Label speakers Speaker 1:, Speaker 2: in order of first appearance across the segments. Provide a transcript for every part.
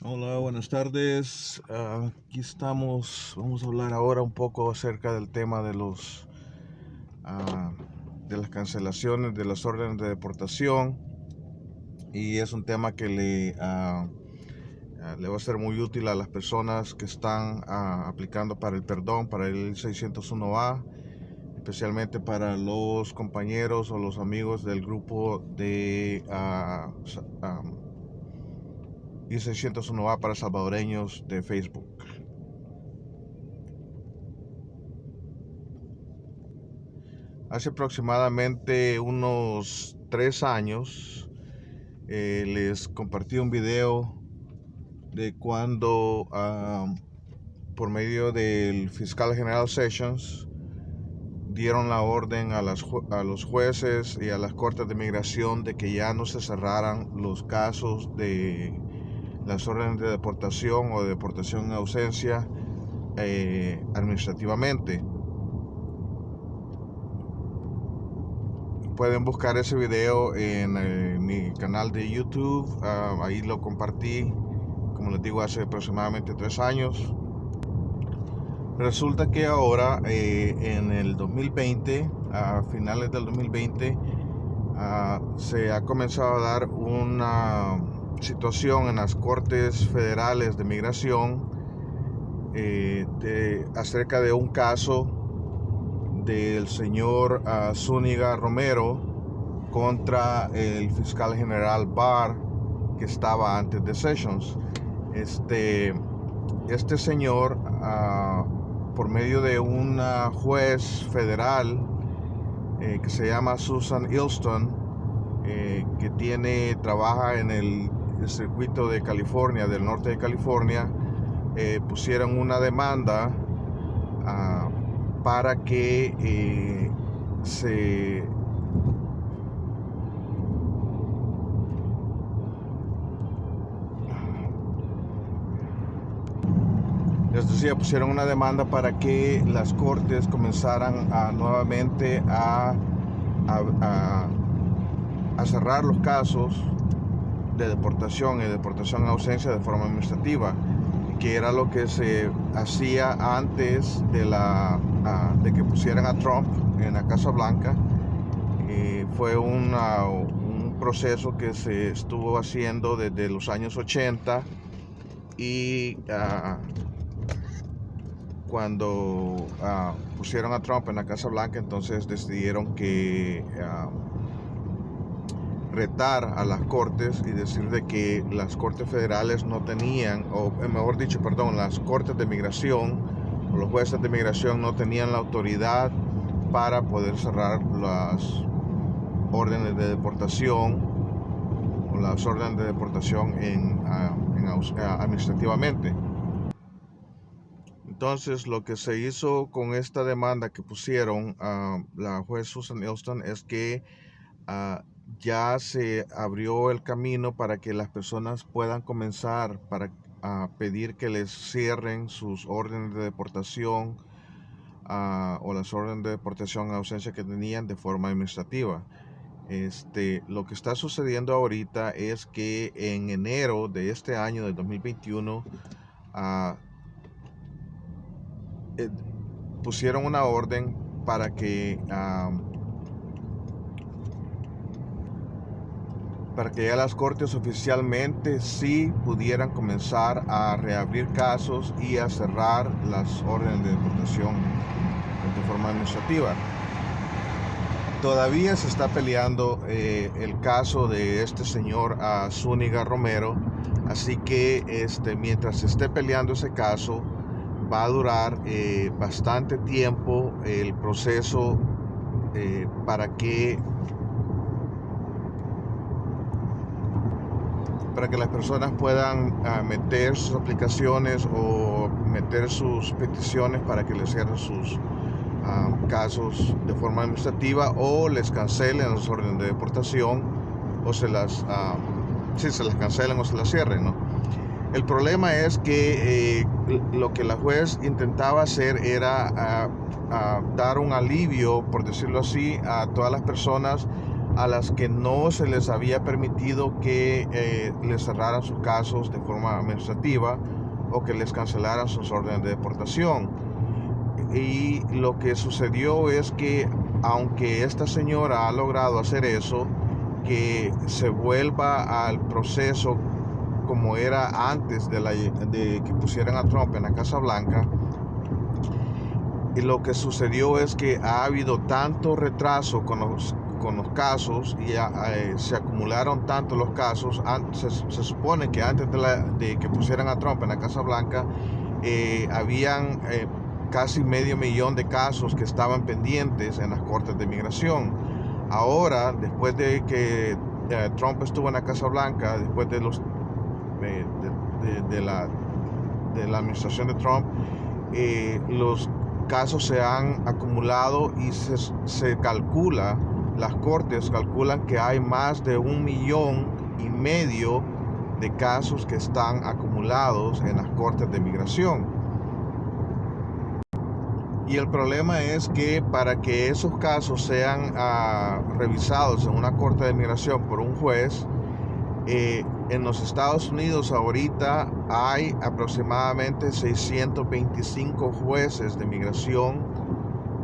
Speaker 1: Hola, buenas tardes. Aquí estamos. Vamos a hablar ahora un poco acerca del tema ah, de las cancelaciones de las órdenes de deportación. Y es un tema que le va a ser muy útil a las personas que están aplicando para el perdón, para el 601A, especialmente para los compañeros o los amigos del grupo de I-601A para salvadoreños de Facebook. Hace aproximadamente unos 3 años les compartí un video de cuando por medio del fiscal general Sessions dieron la orden a los jueces y a las cortes de migración de que ya no se cerraran los casos de las órdenes de deportación o de deportación en ausencia administrativamente. Pueden buscar ese video en mi canal de YouTube. Ahí lo compartí, como les digo, hace aproximadamente 3 años. Resulta que ahora, en el 2020, a finales del 2020, se ha comenzado a dar una situación en las cortes federales de migración acerca de un caso del señor Zúñiga Romero contra el fiscal general Barr, que estaba antes de Sessions. Este señor, por medio de una juez federal que se llama Susan Ilston, que trabaja en el circuito de California, del norte de California, pusieron una demanda para que pusieron una demanda para que las cortes comenzaran nuevamente a cerrar los casos de deportación y deportación en ausencia de forma administrativa, que era lo que se hacía antes de que pusieran a Trump en la Casa Blanca. Fue un proceso que se estuvo haciendo desde los años 80 y cuando pusieron a Trump en la Casa Blanca, entonces decidieron que retar a las cortes y decir de que las cortes federales no tenían, o mejor dicho, perdón, las cortes de migración o los jueces de migración no tenían la autoridad para poder cerrar las órdenes de deportación o las órdenes de deportación administrativamente. Entonces, lo que se hizo con esta demanda que pusieron la juez Susan Ilston es que ya se abrió el camino para que las personas puedan comenzar a pedir que les cierren sus órdenes de deportación o las órdenes de deportación en ausencia que tenían de forma administrativa. Lo que está sucediendo ahorita es que en enero de este año, del 2021, pusieron una orden para que ya las cortes oficialmente sí pudieran comenzar a reabrir casos y a cerrar las órdenes de deportación de forma administrativa. Todavía se está peleando el caso de este señor Zúñiga Romero, así que mientras se esté peleando ese caso, va a durar bastante tiempo el proceso para que las personas puedan meter sus aplicaciones o meter sus peticiones para que les cierren sus casos de forma administrativa o les cancelen las órdenes de deportación o se las cancelen o se las cierren, ¿no? El problema es que lo que la juez intentaba hacer era dar un alivio, por decirlo así, a todas las personas a las que no se les había permitido que les cerraran sus casos de forma administrativa o que les cancelaran sus órdenes de deportación. Y lo que sucedió es que, aunque esta señora ha logrado hacer eso, que se vuelva al proceso como era antes de que pusieran a Trump en la Casa Blanca, y lo que sucedió es que ha habido tanto retraso con los casos y se acumularon tanto los casos. Se supone que antes de que pusieran a Trump en la Casa Blanca, habían casi 500,000 de casos que estaban pendientes en las cortes de migración. Ahora, después de que Trump estuvo en la Casa Blanca, después de la administración de Trump, los casos se han acumulado y se calcula, las cortes calculan que hay más de 1,5 millones de casos que están acumulados en las cortes de migración. Y el problema es que para que esos casos sean revisados en una corte de migración por un juez, en los Estados Unidos ahorita hay aproximadamente 625 jueces de migración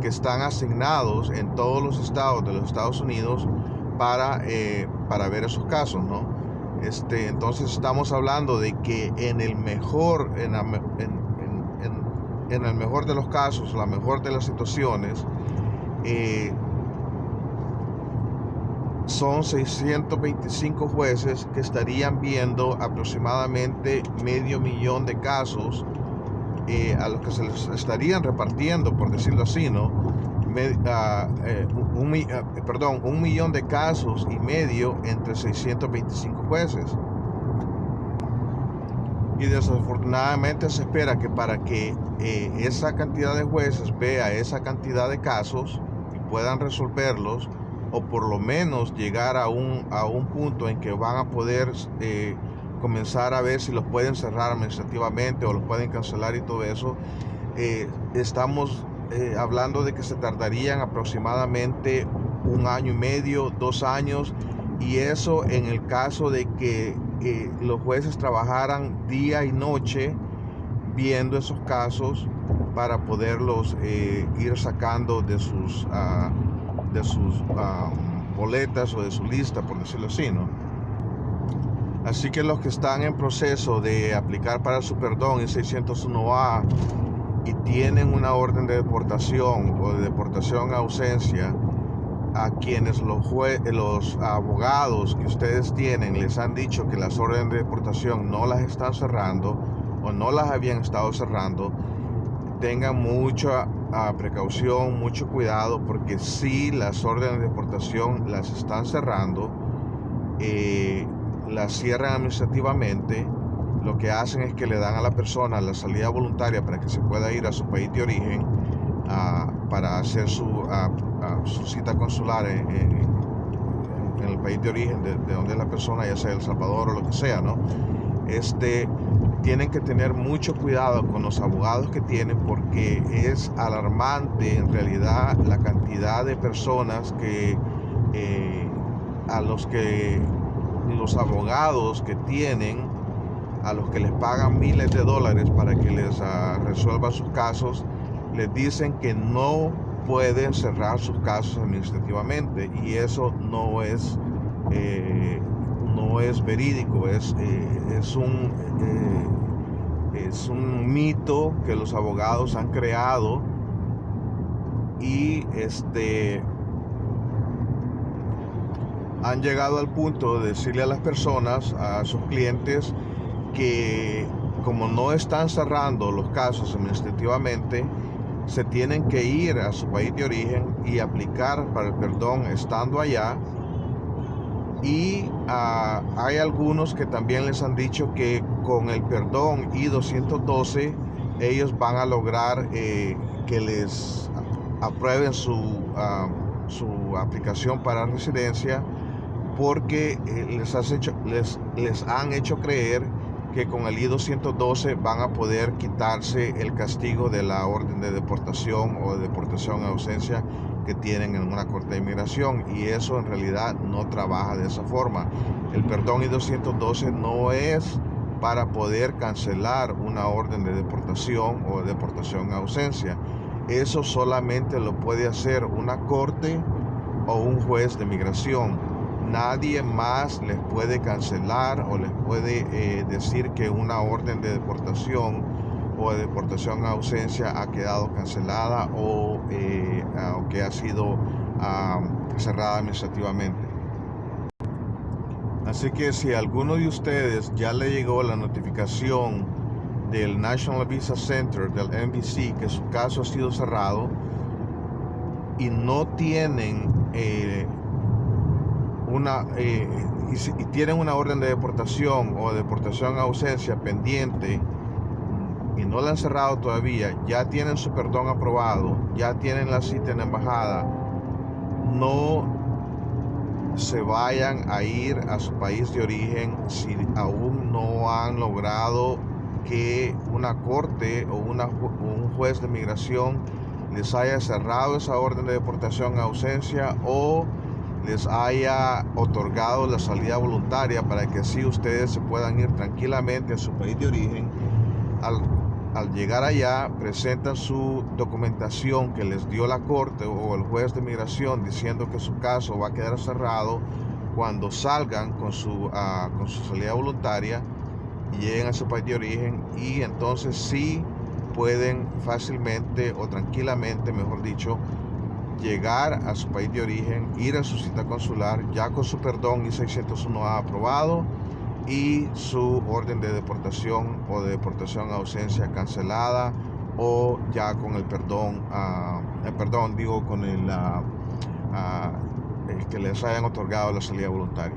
Speaker 1: que están asignados en todos los estados de los Estados Unidos para ver esos casos, ¿no? Entonces estamos hablando de que en el mejor de los casos, la mejor de las situaciones, son 625 jueces que estarían viendo aproximadamente 500,000 de casos, a los que se les estarían repartiendo, por decirlo así, ¿no? 1 millón de casos y medio entre 625 jueces. Y desafortunadamente se espera que para que esa cantidad de jueces vea esa cantidad de casos y puedan resolverlos, o por lo menos llegar a un punto en que van a poder comenzar a ver si los pueden cerrar administrativamente o los pueden cancelar y todo eso, estamos hablando de que se tardarían aproximadamente 1 año y medio, 2 años, y eso en el caso de que los jueces trabajaran día y noche viendo esos casos para poderlos ir sacando de sus boletas o de su lista, por decirlo así, ¿no? Así que los que están en proceso de aplicar para su perdón en 601A y tienen una orden de deportación o de deportación a ausencia, a quienes los abogados que ustedes tienen les han dicho que las órdenes de deportación no las están cerrando o no las habían estado cerrando, tengan mucha precaución, mucho cuidado, porque si las órdenes de deportación las están cerrando, las cierran administrativamente. Lo que hacen es que le dan a la persona la salida voluntaria para que se pueda ir a su país de origen para hacer su cita consular en el país de origen de donde es la persona, ya sea El Salvador o lo que sea, ¿no? Tienen que tener mucho cuidado con los abogados que tienen, porque es alarmante en realidad la cantidad de personas a los que los abogados que tienen, a los que les pagan miles de dólares para que les resuelvan sus casos, les dicen que no pueden cerrar sus casos administrativamente, y eso no es verídico, es un mito que los abogados han creado, y han llegado al punto de decirle a las personas, a sus clientes, que como no están cerrando los casos administrativamente, se tienen que ir a su país de origen y aplicar para el perdón estando allá. Y hay algunos que también les han dicho que con el perdón I-212 ellos van a lograr que les aprueben su aplicación para residencia, porque les han hecho creer que con el I-212 van a poder quitarse el castigo de la orden de deportación o de deportación en ausencia que tienen en una corte de inmigración, y eso en realidad no trabaja de esa forma. El perdón I-212 no es para poder cancelar una orden de deportación o deportación en ausencia. Eso solamente lo puede hacer una corte o un juez de migración. Nadie más les puede cancelar o les puede decir que una orden de deportación o de deportación en ausencia ha quedado cancelada o que ha sido cerrada administrativamente. Así que si a alguno de ustedes ya le llegó la notificación del National Visa Center, del NVC, que su caso ha sido cerrado y no tienen y tienen una orden de deportación o de deportación en ausencia pendiente y no la han cerrado todavía, ya tienen su perdón aprobado, ya tienen la cita en la embajada, no se vayan a ir a su país de origen si aún no han logrado que una corte o un juez de migración les haya cerrado esa orden de deportación en ausencia o les haya otorgado la salida voluntaria para que así ustedes se puedan ir tranquilamente a su país de origen. Al llegar allá, presentan su documentación que les dio la corte o el juez de migración diciendo que su caso va a quedar cerrado. Cuando salgan con su salida voluntaria y lleguen a su país de origen, y entonces sí pueden fácilmente o tranquilamente, mejor dicho, llegar a su país de origen, ir a su cita consular ya con su perdón I-601A aprobado y su orden de deportación o de deportación en ausencia cancelada, o ya con el perdón, con el que les hayan otorgado la salida voluntaria.